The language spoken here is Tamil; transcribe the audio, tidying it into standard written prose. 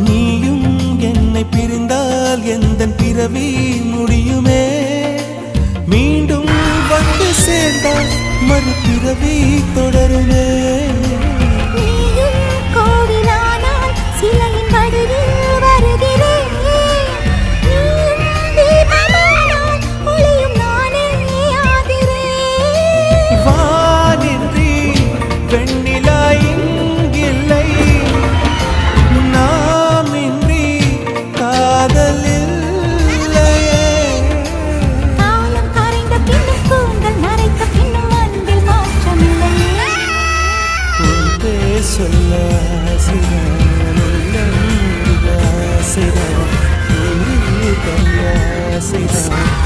நீயும் என்னை பிரிந்தால் எந்தன் பிறவி முடியுமே. மீண்டும் வந்து சேர்ந்தால் மறுபிறவி தொடருமே. சொல்ல ஆசைதான்